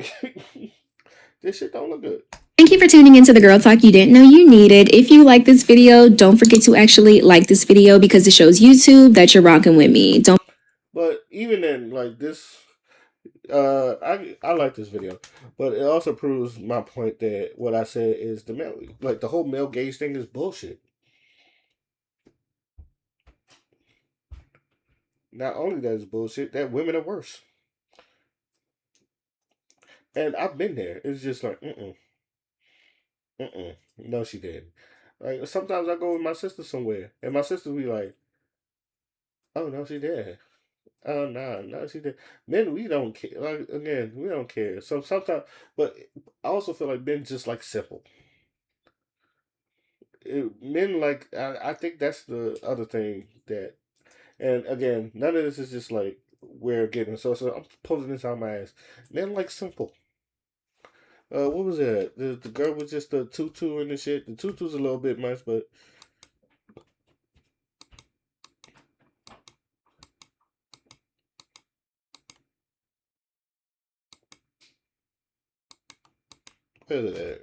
this shit don't look good. Thank you for tuning into the Girl Talk you didn't know you needed. If you like this video, don't forget to actually like this video because it shows YouTube that you're rocking with me. Don't. But even then, like this, I like this video, but it also proves my point that what I said is the male, like the whole male gaze thing is bullshit. Not only that is bullshit, that women are worse. And I've been there. It's just like, no, she didn't. Like sometimes I go with my sister somewhere, and my sister be like, "Oh no, she did. Oh no, she did." Men, we don't care. Like again, we don't care. So sometimes, but I also feel like men just like simple. Men like I think that's the other thing that, and again, none of this is just like we're getting. So I'm posing this on my ass. Men like simple. What was that? The girl with just the tutu and the shit. The tutu's a little bit much, but what is that?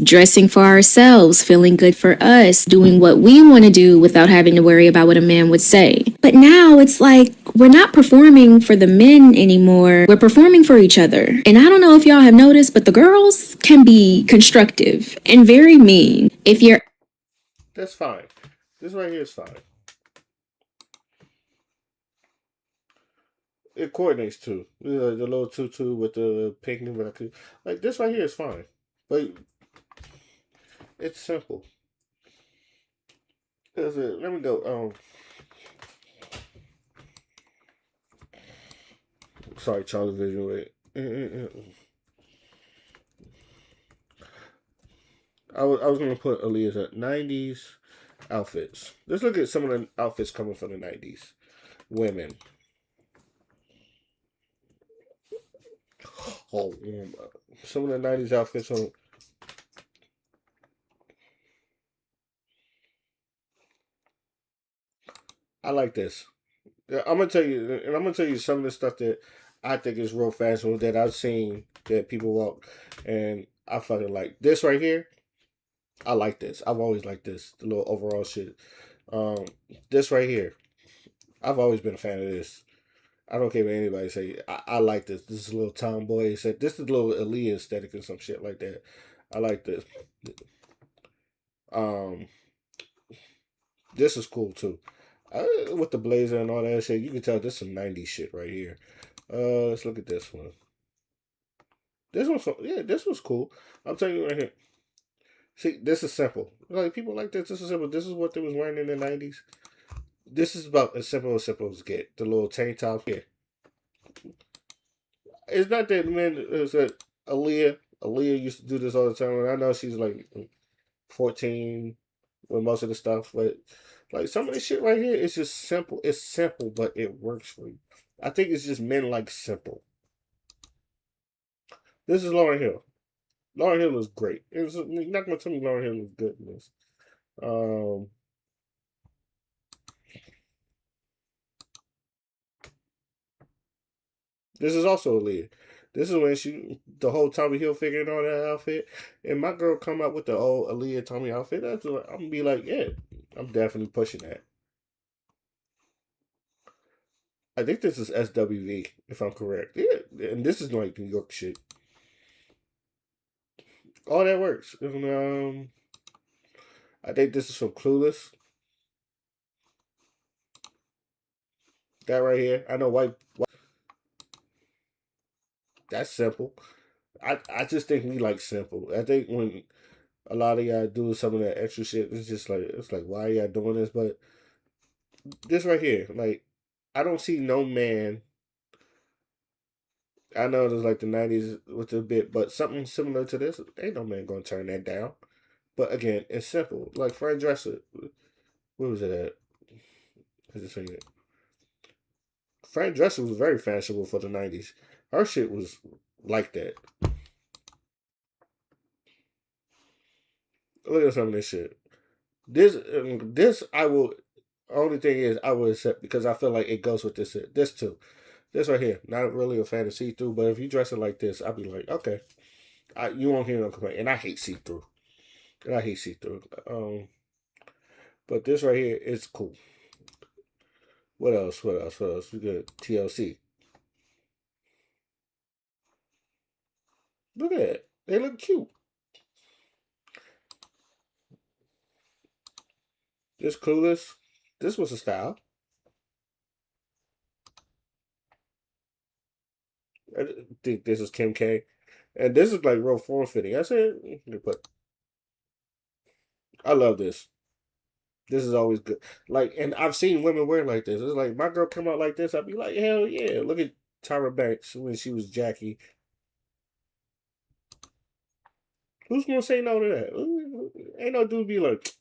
Dressing for ourselves, feeling good for us, doing what we want to do without having to worry about what a man would say. But now it's like we're not performing for the men anymore. We're performing for each other. And I don't know if y'all have noticed, but the girls can be constructive and very mean. If you're... That's fine. This right here is fine. It coordinates too. The little tutu with the pink and black. Like this right here is fine. But it's simple. Let me go. Sorry, Charlie Vision. Wait. I was gonna put Aaliyah's at 90s outfits. Let's look at some of the outfits coming from the 90s. Women. Oh, some of the 90s outfits on. I like this. I'm gonna tell you, and I'm gonna tell you some of the stuff that I think is real fashionable that I've seen that people walk, and I fucking like this right here. I like this. I've always liked this. The little overall shit. This right here. I've always been a fan of this. I don't care what anybody say. I like this. This is a little tomboy. Said this is a little Aaliyah aesthetic and some shit like that. I like this. This is cool too. With the blazer and all that shit, you can tell this is some 90s shit right here. Let's look at this one. This one's this was cool. I'm telling you right here. See, this is simple. Like people like this. This is simple. This is what they was wearing in the 90s. This is about as simple as get. The little tank top here. It's not that men. It's that Aaliyah used to do this all the time. And I know she's like 14 with most of the stuff, but like some of this shit right here is just simple. It's simple, but it works for you. I think it's just men like simple. This is Lauryn Hill. Lauryn Hill is great. You're not gonna tell me Lauryn Hill is good in this. This is also Aaliyah. This is when the whole Tommy Hilfiger and all that outfit. And my girl come out with the old Aaliyah Tommy outfit. That's what I'm gonna be like, yeah, I'm definitely pushing that. I think this is SWV, if I'm correct. Yeah, and this is like New York shit. All that works. And, I think this is from Clueless. That right here. I know white. That's simple. I just think we like simple. I think when a lot of y'all do some of that extra shit, it's like why are y'all doing this? But this right here, like I don't see no man. I know there's like the 90s with a bit, but something similar to this, ain't no man gonna turn that down. But again, it's simple. Like Fran Drescher, where was it at? I just saying it. Fran Drescher was very fashionable for the 90s. Her shit was like that. Look at some of this shit. This I will. Only thing is I will accept because I feel like it goes with this. This too. This right here, not really a fan of see-through, but if you dress it like this, I'd be like, okay, You won't hear no complaint. And I hate see-through. But this right here is cool. What else? We got TLC. Look at it. They look cute. This Clueless. This was a style. I think this is Kim K. And this is like real form fitting. I said, but I love this. This is always good. Like, and I've seen women wear like this. It's like my girl come out like this. I'd be like, hell yeah. Look at Tyra Banks when she was Jackie. Who's gonna say no to that? Ain't no dude be like,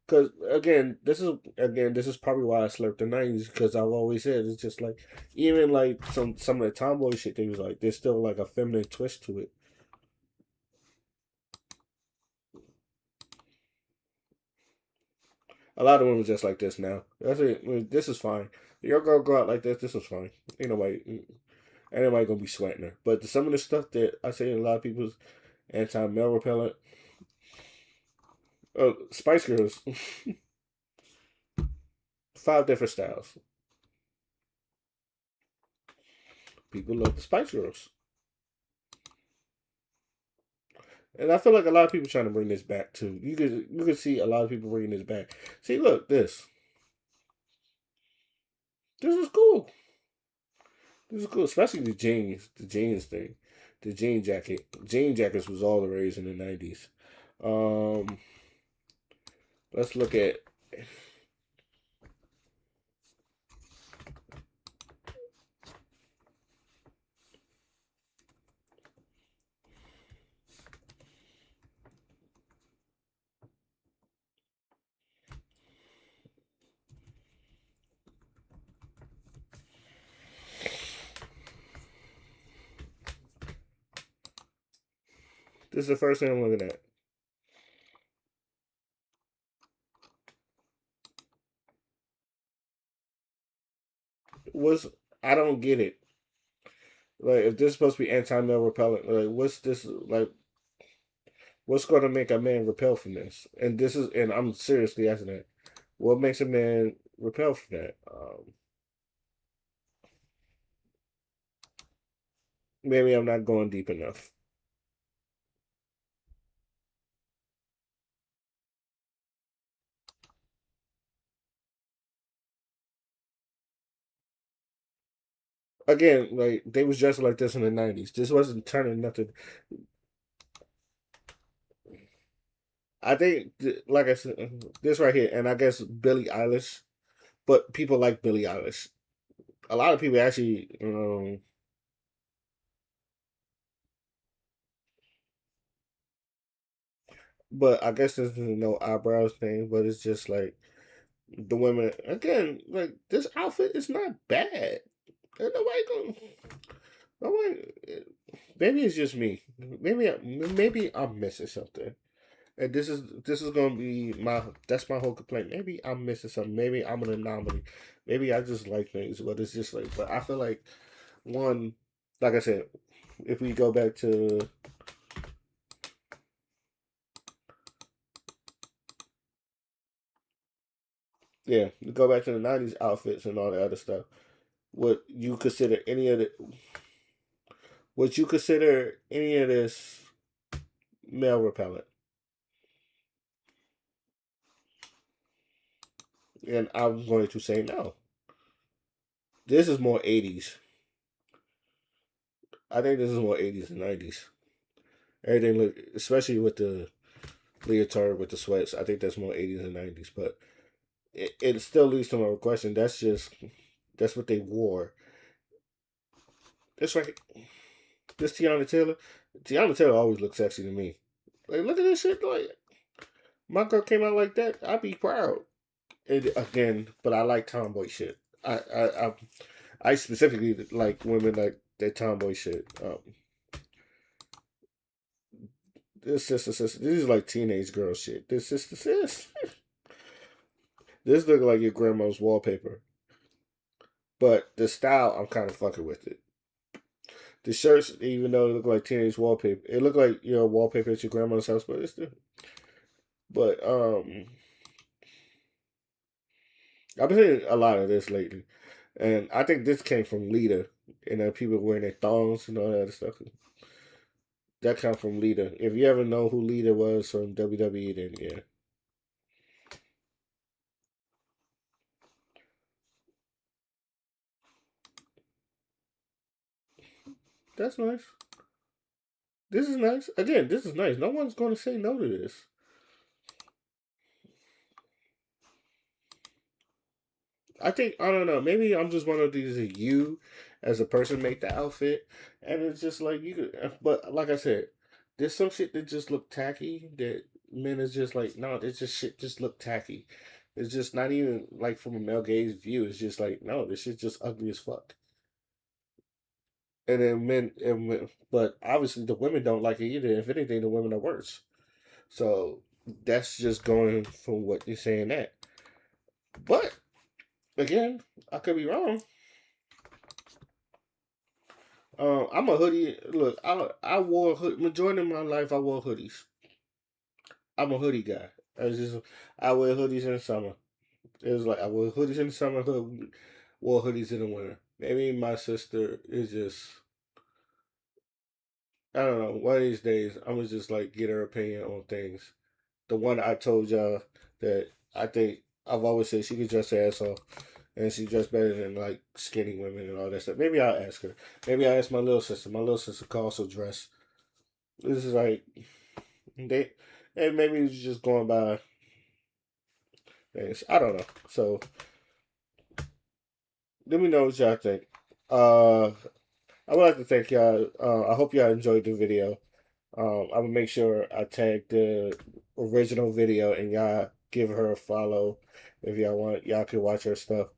because again, this is probably why I slept the 90s, because I've always said it's just like, even like some of the tomboy shit, they was like, there's still like a feminine twist to it. A lot of women just like this now. That's it. This is fine. Your girl go out like this. This is fine. Ain't nobody gonna be sweating her. But some of the stuff that I say in a lot of people's anti-male repellent. Spice Girls. 5 different styles. People love the Spice Girls. And I feel like a lot of people trying to bring this back too. You could see a lot of people bringing this back. See, look, this. This is cool. This is cool, especially the jeans thing, the jean jacket. Jean jackets was all the rage in the 90s. Let's look at. This is the first thing I'm looking at. I don't get it. Like, if this is supposed to be anti-male repellent, like, what's this, like, what's going to make a man repel from this? And I'm seriously asking that. What makes a man repel from that? Maybe I'm not going deep enough. Again, like, they was dressed like this in the 90s. This wasn't turning nothing. I think, like I said, this right here, and I guess Billie Eilish, but people like Billie Eilish. A lot of people actually, but I guess this is no eyebrows thing, but it's just like, the women, again, like, this outfit is not bad. Maybe it's just me. Maybe I'm missing something. And this is gonna be that's my whole complaint. Maybe I'm missing something. Maybe I'm an anomaly. Maybe I just like things, but it's just like. But I feel like one, like I said, if we go back to go back to the 90s outfits and all the other stuff. Would you consider any of this male repellent? And I'm going to say no. This is more 80s. I think this is more 80s and 90s. Everything look, especially with the leotard with the sweats, I think that's more 80s and 90s. But it still leads to my question. That's what they wore. That's right. This Tiana Taylor. Tiana Taylor always looks sexy to me. Like, look at this shit. Like, my girl came out like that, I'd be proud. Again, but I like tomboy shit. I specifically like women like that tomboy shit. This is like teenage girl shit. This This look like your grandma's wallpaper. But the style, I'm kind of fucking with it. The shirts, even though it look like teenage wallpaper, it looked like wallpaper at your grandma's house, but it's different. But I've been seeing a lot of this lately, and I think this came from Lita, and people wearing their thongs and all that other stuff. That come from Lita. If you ever know who Lita was from WWE, then yeah. That's nice. This is nice. Again, this is nice. No one's going to say no to this. I think, I don't know, maybe I'm just one of these, you as a person make the outfit, and it's just like, you could, but like I said, there's some shit that just look tacky, that men is just like, no, it's just shit just look tacky. It's just not even, like, from a male gaze view, it's just like, no, this shit's just ugly as fuck. And then but obviously the women don't like it either. If anything, the women are worse. So that's just going from what you're saying that. But again, I could be wrong. I'm a hoodie. Look, I wore majority of my life. I wore hoodies. I'm a hoodie guy. I wear hoodies in the summer. It was like I wore hoodies in the summer. Wore hoodies in the winter. Maybe my sister is just, I don't know. One of these days, I'm gonna just like get her opinion on things. The one I told y'all that I think I've always said she could dress her ass off, and she dressed better than like skinny women and all that stuff. Maybe I'll ask her. Maybe I'll ask my little sister. My little sister can also dress. This is like and maybe it's just going by things. I don't know. So let me know what y'all think. I would like to thank y'all. I hope y'all enjoyed the video. I'm gonna make sure I tag the original video and y'all give her a follow if y'all want. Y'all can watch her stuff.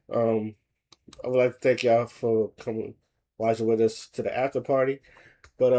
I would like to thank y'all for coming watching with us to the after party. But